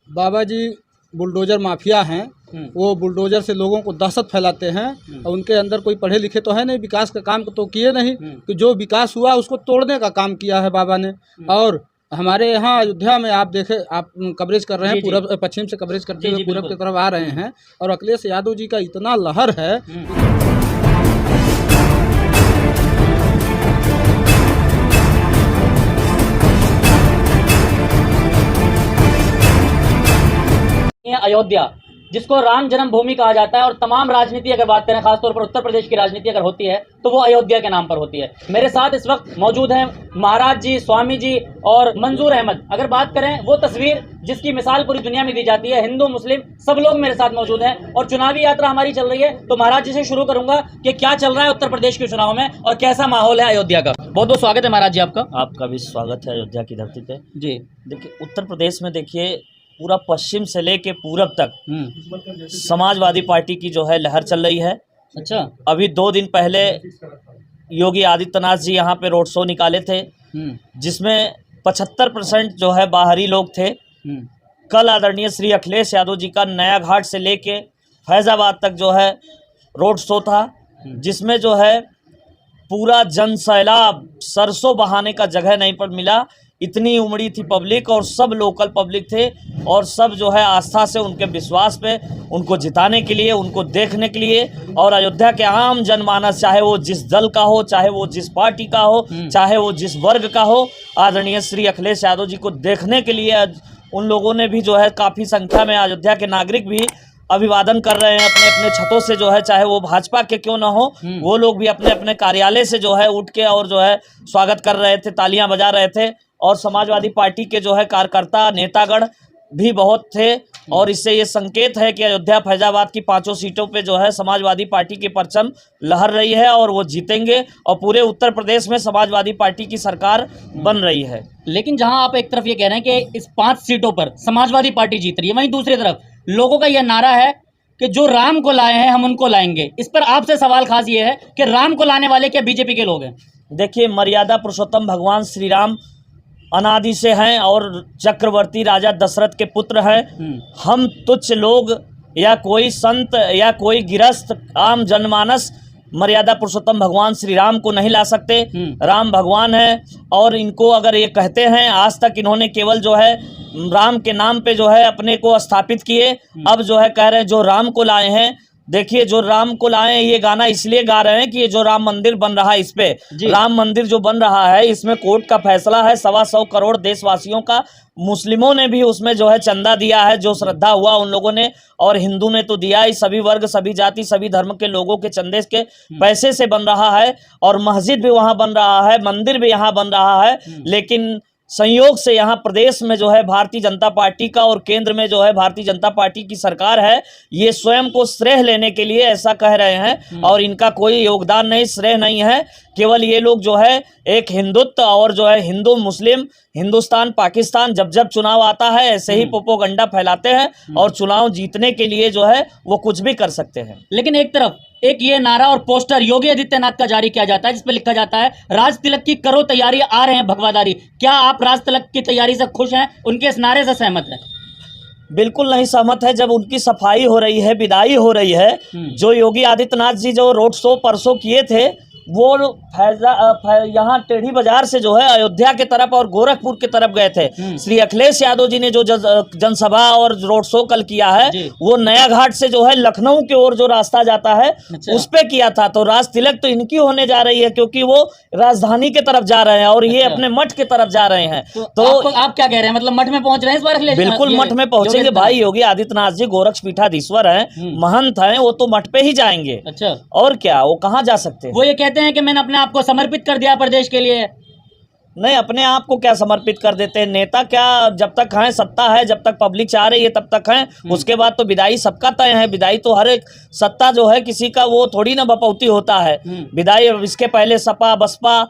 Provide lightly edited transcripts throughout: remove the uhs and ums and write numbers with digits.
बाबा जी bulldozer mafia हैं। वो bulldozer से लोगों को दहशत फैलाते हैं और उनके अंदर कोई पढ़े लिखे तो है नहीं, विकास का काम तो किए नहीं कि जो विकास हुआ उसको तोड़ने का काम किया है बाबा ने। और हमारे यहाँ अयोध्या में आप देखे, आप कवरेज कर रहे हैं, पूरब पश्चिम से कवरेज करते हुए पूरब की तरफ आ रहे हैं और अखिलेश यादव जी का इतना लहर है। अयोध्या जिसको राम जन्मभूमि कहा जाता है और तमाम राजनीति अगर बात करें, खासतौर पर उत्तर प्रदेश की राजनीति अगर होती है तो वो अयोध्या के नाम पर होती है। मेरे साथ इस वक्त मौजूद हैं महाराज जी, स्वामी जी और मंजूर अहमद। अगर बात करें वो तस्वीर जिसकी मिसाल पूरी दुनिया में दी जाती है, हिंदू मुस्लिम सब लोग मेरे साथ मौजूद हैं और चुनावी यात्रा हमारी चल रही है। तो महाराज जी से शुरू करूंगा कि क्या चल रहा है उत्तर प्रदेश के चुनाव में और कैसा माहौल है अयोध्या का। बहुत बहुत स्वागत है महाराज जी आपका। आपका भी स्वागत है अयोध्या की धरती पे। जी देखिए, उत्तर प्रदेश में देखिए पूरा पश्चिम से लेके पूरब तक समाजवादी पार्टी की जो है लहर चल रही है। अच्छा, अभी 2 दिन पहले योगी आदित्यनाथ जी यहाँ पे रोड शो निकाले थे जिसमें 75% जो है बाहरी लोग थे। कल आदरणीय श्री अखिलेश यादव जी का नया घाट से लेके फैज़ाबाद तक जो है रोड शो था, जिसमें जो है पूरा जन सैलाब, सरसों बहाने का जगह नहीं पर मिला। इतनी उमड़ी थी पब्लिक और सब लोकल पब्लिक थे और सब जो है आस्था से उनके विश्वास पे उनको जिताने के लिए, उनको देखने के लिए और अयोध्या के आम जनमानस, चाहे वो जिस दल का हो, चाहे वो जिस पार्टी का हो, चाहे वो जिस वर्ग का हो, आदरणीय श्री अखिलेश यादव जी को देखने के लिए उन लोगों ने भी जो है काफ़ी संख्या में, अयोध्या के नागरिक भी अभिवादन कर रहे हैं अपने अपने छतों से जो है, चाहे वो भाजपा के क्यों ना हो, वो लोग भी अपने अपने कार्यालय से जो है उठ के और जो है स्वागत कर रहे थे, तालियां बजा रहे थे। और समाजवादी पार्टी के जो है कार्यकर्ता, नेतागण भी बहुत थे और इससे ये संकेत है कि अयोध्या फैजाबाद की 5 सीटों पे जो है समाजवादी पार्टी की परचम लहर रही है और वो जीतेंगे और पूरे उत्तर प्रदेश में समाजवादी पार्टी की सरकार बन रही है। लेकिन जहां आप एक तरफ ये कह रहे हैं कि इस 5 सीटों पर समाजवादी पार्टी जीत रही है, वहीं दूसरी तरफ लोगों का यह नारा है कि जो राम को लाए हैं हम उनको लाएंगे। इस पर आपसे सवाल खास ये है कि राम को लाने वाले क्या बीजेपी के लोग हैं? देखिए, मर्यादा पुरुषोत्तम भगवान श्री राम अनादि से हैं और चक्रवर्ती राजा दशरथ के पुत्र हैं। हम तुच्छ लोग या कोई संत या कोई गिरस्थ आम जनमानस मर्यादा पुरुषोत्तम भगवान श्री राम को नहीं ला सकते। राम भगवान है और इनको अगर ये कहते हैं, आज तक इन्होंने केवल जो है राम के नाम पे जो है अपने को स्थापित किए, अब जो है कह रहे हैं जो राम को लाए हैं। देखिए, जो राम को लाए हैं ये गाना इसलिए गा रहे हैं कि ये जो राम मंदिर बन रहा है, इस पे राम मंदिर जो बन रहा है, इसमें कोर्ट का फैसला है 125 करोड़ देशवासियों का। मुस्लिमों ने भी उसमें जो है चंदा दिया है, जो श्रद्धा हुआ उन लोगों ने, और हिंदू ने तो दिया ही। सभी वर्ग, सभी जाति, सभी धर्म के लोगों के चंदे के पैसे से बन रहा है और मस्जिद भी वहाँ बन रहा है, मंदिर भी यहाँ बन रहा है। लेकिन संयोग से यहाँ प्रदेश में जो है भारतीय जनता पार्टी का और केंद्र में जो है भारतीय जनता पार्टी की सरकार है। ये स्वयं को श्रेय लेने के लिए ऐसा कह रहे हैं और इनका कोई योगदान नहीं, श्रेय नहीं है। केवल ये लोग जो है एक हिंदुत्व और जो है हिंदू मुस्लिम, हिंदुस्तान पाकिस्तान, जब जब चुनाव आता है ऐसे ही प्रोपोगंडा फैलाते हैं और चुनाव जीतने के लिए जो है वो कुछ भी कर सकते हैं। लेकिन एक तरफ एक ये नारा और पोस्टर योगी आदित्यनाथ का जारी किया जाता है जिसपे लिखा जाता है राज तिलक की करो तैयारी, आ रहे हैं भगवादारी। क्या आप राज तिलक की तैयारी से खुश हैं, उनके इस नारे से सहमत हैं? बिल्कुल नहीं सहमत है। जब उनकी सफाई हो रही है, विदाई हो रही है, जो योगी आदित्यनाथ जी जो रोड शो परसों किए थे वो यहाँ टेढ़ी बाजार से जो है अयोध्या के तरफ और गोरखपुर की तरफ गए थे। श्री अखिलेश यादव जी ने जो जनसभा और रोड शो कल किया है वो नया घाट से जो है लखनऊ की ओर जो रास्ता जाता है उस पे किया था। तो राज तिलक तो इनकी होने जा रही है क्योंकि वो राजधानी के तरफ जा रहे हैं और ये अपने मठ की तरफ जा रहे हैं। तो आप क्या कह रहे हैं, मतलब मठ में पहुंच रहे हैं इस बार अखिलेश? बिल्कुल मठ में पहुंचेंगे भाई। योगी आदित्यनाथ जी गोरक्ष पीठाधीश्वर हैं, महंत हैं, वो तो मठ पे ही जाएंगे। अच्छा, और क्या वो कहाँ जा सकते हैं? वो ये कहते हैं कि मैंने अपने आप को समर्पित कर दिया प्रदेश के लिए। नहीं, अपने आप को क्या समर्पित कर देते हैं? नेता क्या जब तक हैं, सत्ता है, जब तक पब्लिक चाह रही है तब तक हैं। उसके बाद तो विदाई सबका तय है। विदाई तो हर एक सत्ता जो है किसी का वो थोड़ी ना बपौती होता है। विदाई इसके पहले सपा, बसपा,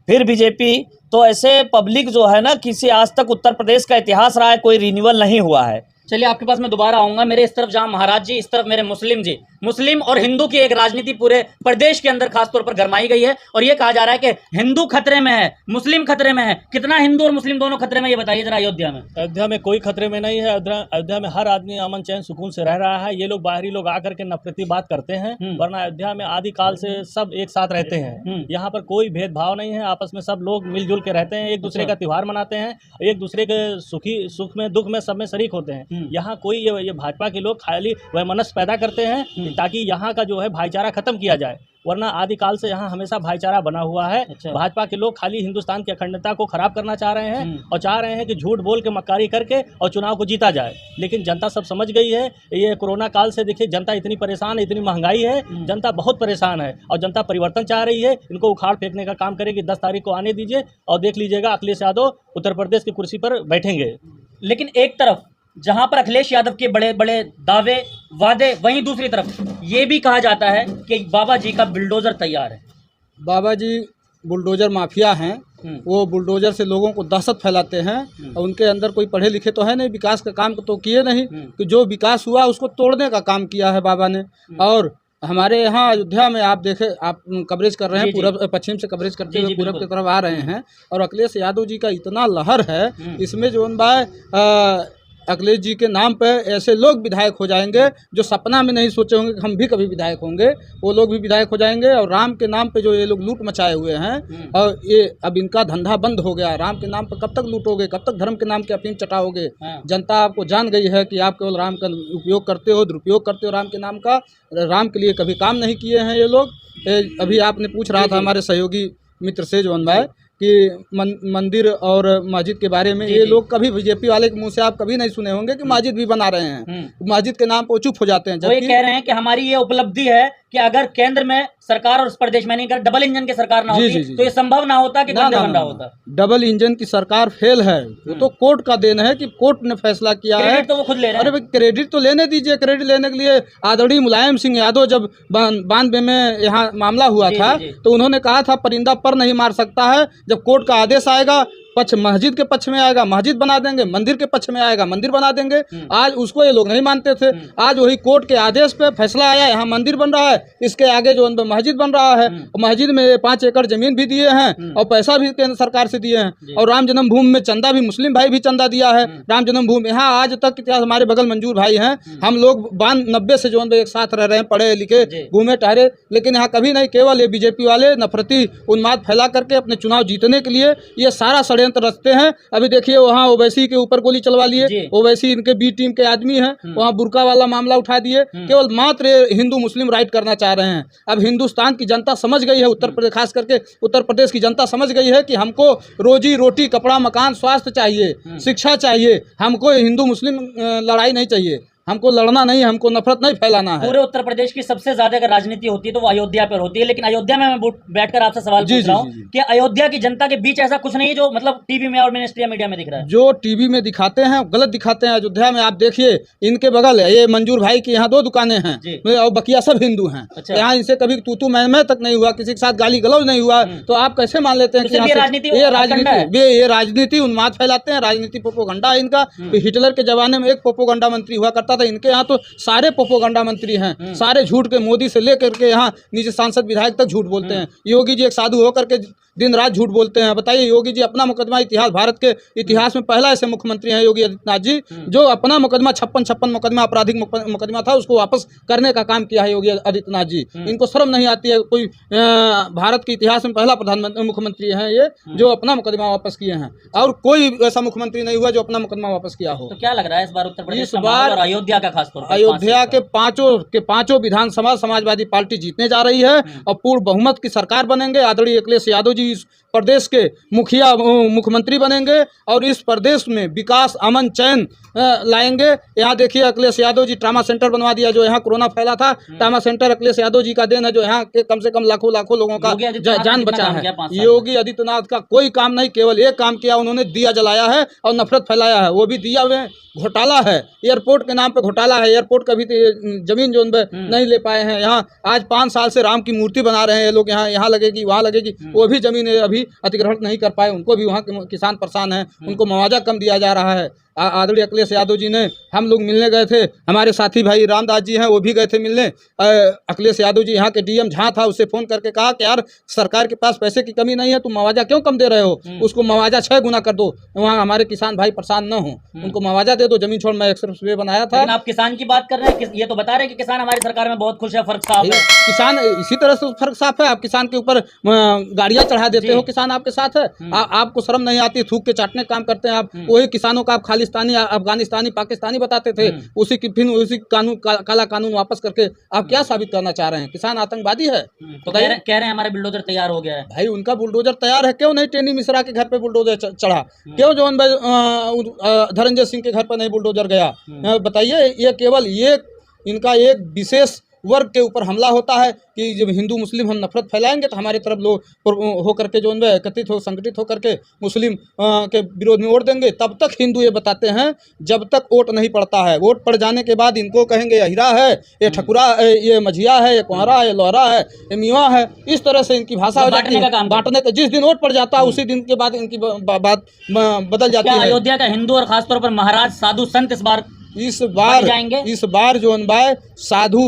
फिर बीजेपी, तो ऐसे पब्लिक जो है ना, किसी आज तक उत्तर प्रदेश का इतिहास रहा है, कोई रिन्यूअल नहीं हुआ है। चलिए आपके पास मैं दोबारा आऊंगा। मेरे इस तरफ जहां महाराज जी, इस तरफ मेरे मुस्लिम जी। मुस्लिम और हिंदू की एक राजनीति पूरे प्रदेश के अंदर खासतौर पर गरमाई गई है और ये कहा जा रहा है कि हिंदू खतरे में है, मुस्लिम खतरे में है। कितना हिंदू और मुस्लिम दोनों खतरे में, ये बताइए जरा। अयोध्या में, अयोध्या में कोई खतरे में नहीं है। अयोध्या में हर आदमी अमन चैन सुकून से रह रहा है। ये लोग बाहरी लोग आकर के नफरती बात करते हैं, वरना अयोध्या में आदिकाल से सब एक साथ रहते हैं। यहाँ पर कोई भेदभाव नहीं है, आपस में सब लोग मिलजुल के रहते हैं, एक दूसरे का त्योहार मनाते हैं, एक दूसरे के सुख में दुख में सब में शरीक होते हैं। यहाँ कोई ये भाजपा के लोग खाली वह मनस पैदा करते हैं ताकि यहाँ का जो है भाईचारा खत्म किया जाए, वरना आदिकाल से यहाँ हमेशा भाईचारा बना हुआ है। अच्छा। भाजपा के लोग खाली हिंदुस्तान की अखंडता को खराब करना चाह रहे हैं और चाह रहे हैं कि झूठ बोल के मक्कारी करके और चुनाव को जीता जाए। लेकिन जनता सब समझ गई है। ये कोरोना काल से देखिए जनता इतनी परेशान है, इतनी महंगाई है, जनता बहुत परेशान है और जनता परिवर्तन चाह रही है। इनको उखाड़ फेंकने का काम करेगी। 10 तारीख को आने दीजिए और देख लीजिएगा अखिलेश यादव उत्तर प्रदेश की कुर्सी पर बैठेंगे। लेकिन एक तरफ जहां पर अखिलेश यादव के बड़े बड़े दावे वादे, वहीं दूसरी तरफ ये भी कहा जाता है कि बाबा जी का बुलडोजर तैयार है। बाबा जी बुलडोजर माफिया हैं। वो बुलडोजर से लोगों को दहशत फैलाते हैं और उनके अंदर कोई पढ़े लिखे तो है नहीं, विकास का काम तो किए नहीं, कि जो विकास हुआ उसको तोड़ने का काम किया है बाबा ने। और हमारे यहाँ अयोध्या में आप देखे, आप कवरेज कर रहे हैं, पूरब पश्चिम से कवरेज करते हुए पूरब की तरफ आ रहे हैं और अखिलेश यादव जी का इतना लहर है, इसमें जो अखिलेश जी के नाम पे ऐसे लोग विधायक हो जाएंगे जो सपना में नहीं सोचे होंगे कि हम भी कभी विधायक होंगे, वो लोग भी विधायक हो जाएंगे। और राम के नाम पे जो ये लोग लूट मचाए हुए हैं और ये अब इनका धंधा बंद हो गया। राम के नाम पे कब तक लूटोगे, कब तक धर्म के नाम के अफीम चटाओगे? जनता आपको जान गई है कि आप केवल राम का उपयोग करते हो, दुरुपयोग करते हो राम के नाम का। राम के लिए कभी काम नहीं किए हैं ये लोग। अभी आपने पूछ रहा था हमारे सहयोगी मित्र से जो भाई कि मंदिर और मस्जिद के बारे में, ये लोग कभी बीजेपी वाले के मुंह से आप कभी नहीं सुने होंगे कि मस्जिद भी बना रहे हैं। मस्जिद के नाम पर चुप हो जाते हैं। वो ये कह रहे हैं कि हमारी ये उपलब्धि है कि अगर केंद्र में सरकार और उस प्रदेश में नहीं, अगर डबल इंजन की सरकार ना होती तो ये संभव ना होता कि गंदा होता। डबल इंजन की सरकार फेल है, वो तो कोर्ट का देन है कि कोर्ट ने फैसला किया है। तो वो खुद ले रहे हैं। अरे क्रेडिट तो लेने दीजिए। क्रेडिट लेने के लिए आदरणीय मुलायम सिंह यादव जब 92 में यहाँ मामला हुआ था तो उन्होंने कहा था परिंदा पर नहीं मार सकता है। जब कोर्ट का आदेश आएगा, पक्ष मस्जिद के पक्ष में आएगा मस्जिद बना देंगे, मंदिर के पक्ष में आएगा मंदिर बना देंगे। आज उसको ये लोग नहीं मानते थे। आज वही कोर्ट के आदेश पे फैसला आया, यहाँ मंदिर बन रहा है, इसके आगे जो मस्जिद बन रहा है। मस्जिद में 5 एकड़ जमीन भी दिए हैं और पैसा भी केंद्र सरकार से दिए हैं। और राम जन्मभूमि में चंदा भी मुस्लिम भाई भी चंदा दिया है। राम जन्मभूमि यहाँ आज तक इतिहास, हमारे बगल मंजूर भाई हैं, हम लोग 90 से जो एक साथ रह रहे हैं, पढ़े लिखे घूमे टहरे, लेकिन यहाँ कभी नहीं। केवल ये बीजेपी वाले नफरती उन्माद फैला करके अपने चुनाव जीतने के लिए ये सारा षड्यंत्र रचते हैं। अभी देखिए वहाँ ओवैसी के ऊपर गोली चलवा लिए, ओवैसी इनके बी टीम के आदमी हैं, वहाँ बुर्का वाला मामला उठा दिए। केवल मात्र हिंदू मुस्लिम राइट करना चाह रहे हैं। अब हिंदुस्तान की जनता समझ गई है, उत्तर प्रदेश खास करके उत्तर प्रदेश की जनता समझ गई है कि हमको रोजी रोटी, कपड़ा, मकान, स्वास्थ्य चाहिए, शिक्षा चाहिए। हमको हिंदू मुस्लिम लड़ाई नहीं चाहिए, हमको लड़ना नहीं, हमको नफरत नहीं फैलाना है। पूरे उत्तर प्रदेश की सबसे ज्यादा अगर राजनीति होती है तो वो अयोध्या पर होती है। लेकिन अयोध्या में मैं बैठकर आपसे सवाल पूछ रहा हूं कि अयोध्या की जनता के बीच ऐसा कुछ नहीं है जो मतलब टीवी में और मिनिस्ट्रिया मीडिया में दिख रहा है। जो टीवी में दिखाते हैं गलत दिखाते हैं। अयोध्या में आप देखिए, इनके बगल ये मंजूर भाई की यहाँ 2 दुकानें हैं और बकिया सब हिंदू हैं। यहाँ इनसे कभी तू मैं तक नहीं हुआ, किसी के साथ गाली गलौज नहीं हुआ, तो आप कैसे मान लेते हैं कि ये राजनीति उन्माद फैलाते हैं। राजनीति प्रोपोगंडा है इनका। हिटलर के जमाने में एक प्रोपोगंडा मंत्री हुआ करता था, इनके यहाँ तो सारे प्रोपोगंडा मंत्री हैं। सारे झूठ के, मोदी से लेकर के यहाँ नीचे सांसद विधायक तक झूठ बोलते हैं। योगी जी एक साधु होकर के दिन रात झूठ बोलते हैं। बताइए, योगी जी अपना मुकदमा, इतिहास भारत के इतिहास में पहला ऐसे मुख्यमंत्री हैं योगी आदित्यनाथ जी जो अपना मुकदमा 56 मुकदमा, आपराधिक मुकदमा था, उसको वापस करने का काम किया है योगी आदित्यनाथ जी। इनको शर्म नहीं आती है। कोई भारत के इतिहास में पहला प्रधानमंत्री मुख्यमंत्री हैं ये जो अपना मुकदमा वापस किए हैं, और कोई ऐसा मुख्यमंत्री नहीं हुआ जो अपना मुकदमा वापस किया हो। तो क्या लग रहा है इस बार उत्तर प्रदेश और अयोध्या का खासतौर पर? अयोध्या के पांचों विधानसभा समाजवादी पार्टी जीतने जा रही है और पूर्ण बहुमत की सरकार बनेंगे। आदरणीय अखिलेश यादव जी इस प्रदेश के मुख्यमंत्री बनेंगे और इस प्रदेश में विकास, अमन, चैन लाएंगे। यहाँ देखिए अखिलेश यादव जी ट्रामा सेंटर बनवा दिया। जो यहाँ कोरोना फैला था, ट्रामा सेंटर अखिलेश यादव जी का देन है, जो यहाँ के कम से कम लाखों लोगों का जान बचा है। योगी आदित्यनाथ का कोई काम नहीं, केवल एक काम किया उन्होंने, दिया जलाया है और नफरत फैलाया है। वो भी दिया में घोटाला है, एयरपोर्ट के नाम पे घोटाला है। एयरपोर्ट का भी जमीन जो नहीं ले पाए हैं। यहाँ आज 5 साल से राम की मूर्ति बना रहे हैं ये लोग, यहाँ लगेगी वहाँ लगेगी, वो भी जमीन अभी अधिग्रहण नहीं कर पाए। उनको भी वहाँ के किसान परेशान हैं, उनको मुआवजा कम दिया जा रहा है। आदरणीय अखिलेश यादव जी ने, हम लोग मिलने गए थे, हमारे साथी भाई रामदास जी हैं वो भी गए थे मिलने। अखिलेश यादव जी यहाँ के डीएम झा था, उससे फ़ोन करके कहा कि यार सरकार के पास पैसे की कमी नहीं है, तुम मुआवजा क्यों कम दे रहे हो, उसको मुआवजा 6 गुना कर दो, वहाँ हमारे किसान भाई परेशान न हो, उनको मुआवजा दे दो। जमीन छोड़ मैं एक्सप्रेस वे बनाया था। लेकिन आप किसान की बात कर रहे हैं, ये तो बता रहे हैं कि किसान हमारी सरकार में बहुत खुश है, फर्क साफ है। किसान इसी तरह से फर्क साफ है। आप किसान के ऊपर गाड़ियां चढ़ा देते हो, किसान आपके साथ है। आपको शर्म नहीं आती, थूक के चाटने का काम करते हैं आप। वही किसानों का आप खालिस्तानी, अफगानिस्तानी, पाकिस्तानी बताते थे, उसी की फिर उसी कानून काला कानून वापस करके आप क्या साबित करना चाह रहे हैं? किसान आतंकवादी है? तो कह रहे हैं हमारे बुलडोजर तैयार हो गया है। भाई उनका बुलडोजर तैयार है, क्यों नहीं टेनी मिश्रा के घर पे बुलडोजर चढ़ा? क्यों जौन भाई धर्मजय सिंह के घर पर नहीं बुलडोजर गया? बताइए। ये केवल ये इनका एक विशेष वर्ग के ऊपर हमला होता है कि जब हिंदू मुस्लिम हम नफरत फैलाएंगे तो हमारी तरफ लोग हो करके जो है एकत्रित हो, संगठित होकर के मुस्लिम के विरोध में वोट देंगे। तब तक हिंदू ये बताते हैं जब तक वोट नहीं पड़ता है। वोट पड़ जाने के बाद इनको कहेंगे ये हीरा है, ये ठकुरा, ये मझिया है, ये कुंवरा है, ये लोहरा है, ये मिवा है। इस तरह से इनकी भाषा हो जाती है, बांटने का। जिस दिन वोट पड़ जाता है उसी दिन के बाद इनकी बात बदल जाती है। अयोध्या का हिंदू और खासतौर पर महाराज साधु संत इस बार जो भाई साधु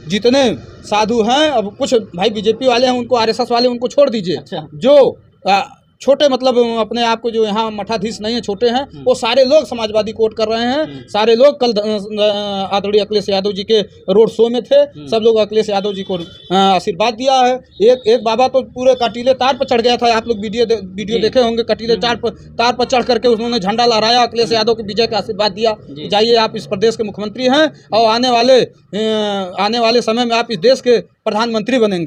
जितने साधु हैं, अब कुछ भाई बीजेपी वाले हैं, उनको आरएसएस वाले उनको छोड़ दीजिए। अच्छा। जो छोटे मतलब अपने आप को जो यहाँ मठाधीश नहीं है, छोटे हैं, वो सारे लोग समाजवादी कोट कर रहे हैं। सारे लोग कल आदरणीय अखिलेश यादव जी के रोड शो में थे, सब लोग अखिलेश यादव जी को आशीर्वाद दिया है। एक बाबा तो पूरे कटीले तार पर चढ़ गया था, आप लोग वीडियो देखे होंगे। कटीले तार पर चढ़ करके उन्होंने झंडा लहराया, अखिलेश यादव के विजय का आशीर्वाद दिया। जाइए, आप इस प्रदेश के मुख्यमंत्री हैं और आने वाले समय में आप इस देश के प्रधानमंत्री बनेंगे।